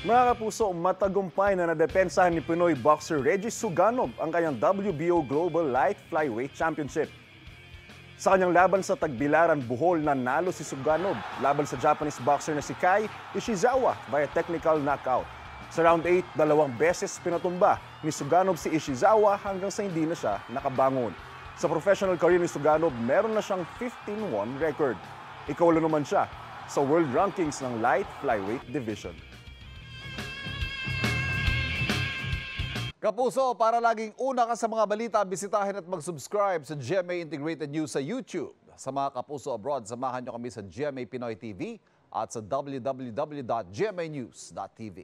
Mga kapuso, matagumpay na nadepensahan ni Pinoy boxer Regis Suganov ang kanyang WBO Global Light Flyweight Championship. Sa kanyang laban sa Tagbilaran, Bohol, nanalo si Suganov laban sa Japanese boxer na si Kai Ishizawa via technical knockout. Sa round 8, 2 beses pinatumba ni Suganov si Ishizawa hanggang sa hindi na siya nakabangon. Sa professional career ni Suganov, meron na siyang 15-1 record. Ikaw naman siya sa world rankings ng light flyweight division. Kapuso, para laging una ka sa mga balita, bisitahin at mag-subscribe sa GMA Integrated News sa YouTube. Sa mga kapuso abroad, samahan nyo kami sa GMA Pinoy TV at sa www.gmanews.tv.